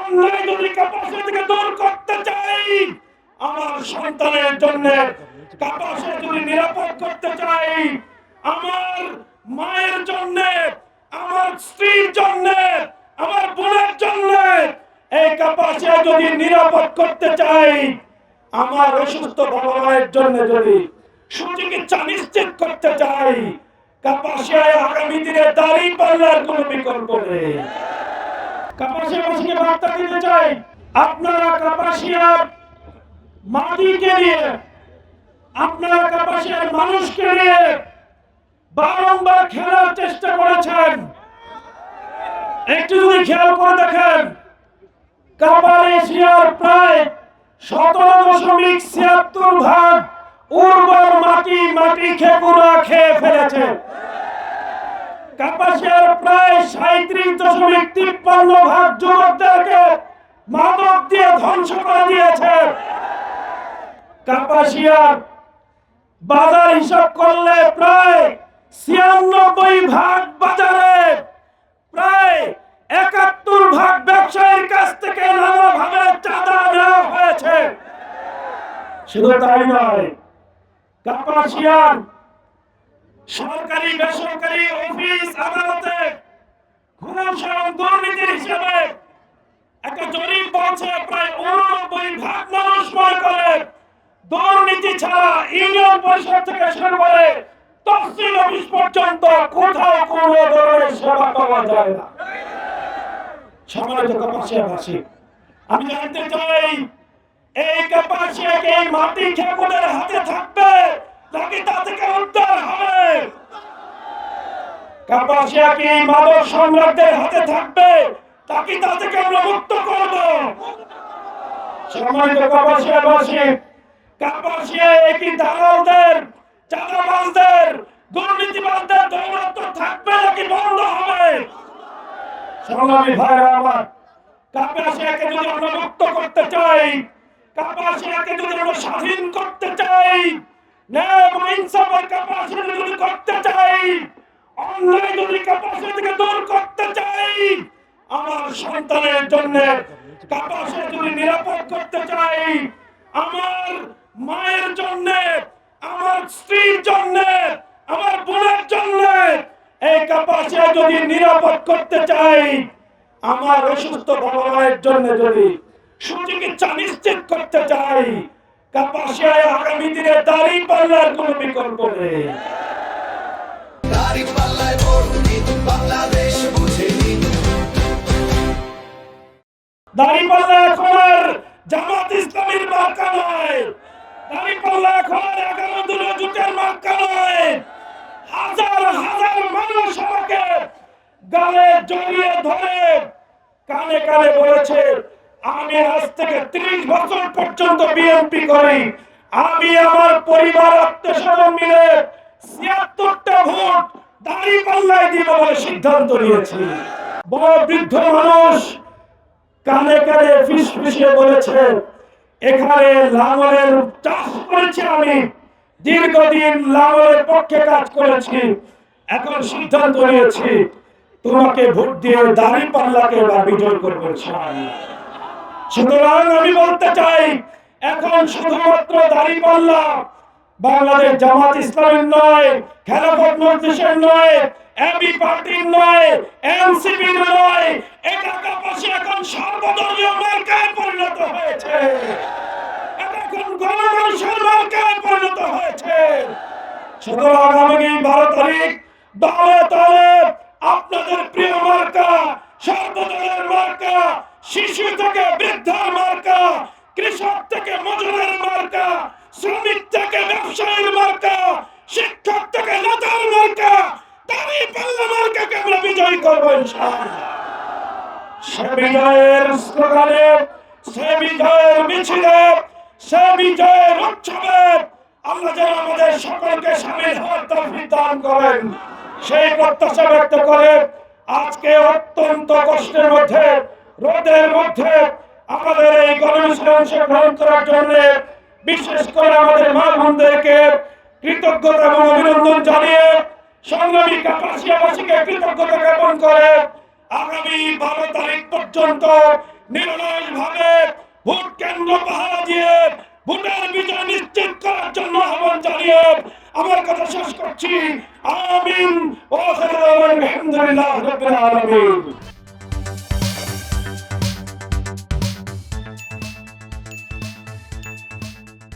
অন্যায় যদি কাপাসিয়া থেকে দূর করতে চাই, আমার সন্তানের জন্য কাপাসিয়া যদি নিরাপদ করতে চাই, আমার মায়ের জন্য, আমার স্ত্রীর জন্য, আমার বোনের জন্য এই কাপাসিয়া যদি নিরাপদ করতে চাই, আমার অসুস্থ বাবা মায়ের জন্য যদি সুচিকিৎসা নিশ্চিত করতে চাই, কাপাসিয়ায় আগামী দিনে দাঁড়িপাল্লার কোনো বিকল্প নেই। কাপাসিয়াবাসীকে বার্তা দিতে চাই, আপনারা কাপাসিয়ার মাটিকে নিয়ে, আপনারা কাপাসিয়ার মানুষকে নিয়ে বারংবার খেলার চেষ্টা করেছেন। একটু যদি খেয়াল করে দেখেন, কাপাসিয়ার প্রায় 17.76% উর্বর মাটি খেকুরা খেয়ে ফেলেছে। কাপাসিয়ার প্রায় 37.53% যুবকদেরকে মাদক দিয়ে ধ্বংস করে দিয়েছে। কাপাসিয়ার বাজার হিসাব করলে প্রায় 96% বাজারে প্রায় 71% ব্যবসায়ীর কাছ থেকে নানাভাবে চাঁদা নেওয়া হয়েছে। শুধু তাই নয়, কাপাসিয়ার সরকারি বেসরকারি অফিস আদালতে ঘুষ এবং দুর্নীতির হিসেবে একটা জরিপ বলছে প্রায় 89% মানুষ মনে করে দুর্নীতি ছাড়া ইউনিয়ন পরিষদ থেকে শুরু করে তহসিল অফিস পর্যন্ত কোথাও কোনো ধরনের সেবা পাওয়া যায় না। সম্মানিত কাপাসিয়াবাসী, আমি জানতে চাই, এই কাপাসিয়াকে এই মাটি খেকুদের হাতে থাকবে নাকি তা থেকে উদ্ধার হবে? কাপাসিয়া কি মাদক সম্রাটদের হাতে থাকবে নাকি তা থেকে আমরা মুক্ত করব? সম্মানিত কাপাসিয়াবাসী, কাপাসিয়া কি দালালদের, চাঁদাবাজদের, দুর্নীতিবাজদের দৌরাত্ম্য থাকবে নাকি বন্ধ হবে? সংগ্রামী ভাইরা আমার, কাপাসিয়াকে যদি আমরা মুক্ত করতে চাই, কাপাসিয়াকে যদি আমরা স্বাধীন করতে চাই, ন্যায় এবং ইনসাফের কাপাসিয়া যদি করতে চাই, অন্যায় যদি কাপাসিয়া থেকে দূর করতে চাই, আমার সন্তানের জন্য কাপাসিয়া যদি নিরাপদ করতে চাই, আমার মায়ের জন্য, আমার স্ত্রীর জন্য, আমার বোনের জন্য এই কাপাসিয়া যদি নিরাপদ করতে চাই, আমার অসুস্থ বাবা মায়ের জন্য যদি সুচিকিৎসা নিশ্চিত করতে চাই, কাপাসিয়ায় আগামী দিনে দাঁড়িপাল্লার কোনো বিকল্প নেই। দাঁড়িপাল্লায় ভোট দিন, বাংলাদেশ বুঝে নিন। দাঁড়িপাল্লা এখন আর জামাত ইসলামীর মার্কা নয়, দাঁড়িপাল্লা এখন আর 11 দলীয় জোটের মার্কা নয়। হাজার হাজার মানুষ আমাকে গালে জড়িয়ে ধরে কানে কানে বলেছে, আমি আজ থেকে 30 বছর পর্যন্ত বিএনপি করি, আমি আমার পরিবার আত্মীয়স্বজন মিলে 76টা ভোট দাঁড়িপাল্লায় দিব বলে সিদ্ধান্ত নিয়েছি। বড় বৃদ্ধ মানুষ কানে কানে ফিসফিসে বলেছে, এখানে লাঙলের চাষ করেছি, আমি দীর্ঘদিন লাঙলের পক্ষে কাজ করেছি, এখন সিদ্ধান্ত নিয়েছি তোমাকে ভোট দিয়ে দাঁড়িপাল্লাকে বিজয় করবো। সুতরাং আমি বলতে চাই, এখন শুধুমাত্র দাঁড়িপাল্লা বাংলাদেশ জামাত ইসলামীর নয়, খেলাফত মজলিসের নয়, এবি পার্টির নয়, এনসিপির নয়, এটা কাপাসিয়া এখন সর্বদলীয় মার্কায় পরিণত হয়েছে, এটা এখন গণমানুষের মার্কায় পরিণত হয়েছে। সুতরাং আগামী 12 তারিখ দলে দলে আপনাদের প্রিয় মার্কা, সর্বদলের মার্কা, শিশু থেকে বৃদ্ধার মার্কা, কৃষক থেকে মজুরের মার্কা, শ্রমিক থেকে ব্যবসায়ীর মার্কা, শিক্ষক থেকে নেতার মার্কা, দাঁড়িপাল্লা মার্কাকে আমরা বিজয়ী করবো ইনশাআল্লাহ। সে বিজয়ের স্লোগানে, সে বিজয়ের মিছিলে, সে বিজয়ের উৎসবে আল্লাহ যেন আমাদের সকলকে শামিল হওয়ার তৌফিক দান করেন, সেই প্রত্যাশা ব্যক্ত করে আজকে অত্যন্ত কষ্টের মধ্যে, রোদের মধ্যে আমাদের এই গণমিছিলে অংশগ্রহণ করার জন্য বিশেষ করে আমাদের মা বোনদেরকে কৃতজ্ঞতা এবং অভিনন্দন জানিয়ে, সংগ্রামী কাপাসিয়াবাসীকে কৃতজ্ঞতা জ্ঞাপন করে আগামী 12 তারিখ পর্যন্ত নিরলসভাবে ভোট কেন্দ্র পাহারা দিয়ে ভোটের বিজয় নিশ্চিত করার জন্য আহ্বান জানিয়ে আমার কথা শেষ করছি। আমিন ওয়া আখিরু দাওয়ানা আলহামদুলিল্লাহি রাব্বিল আলামিন।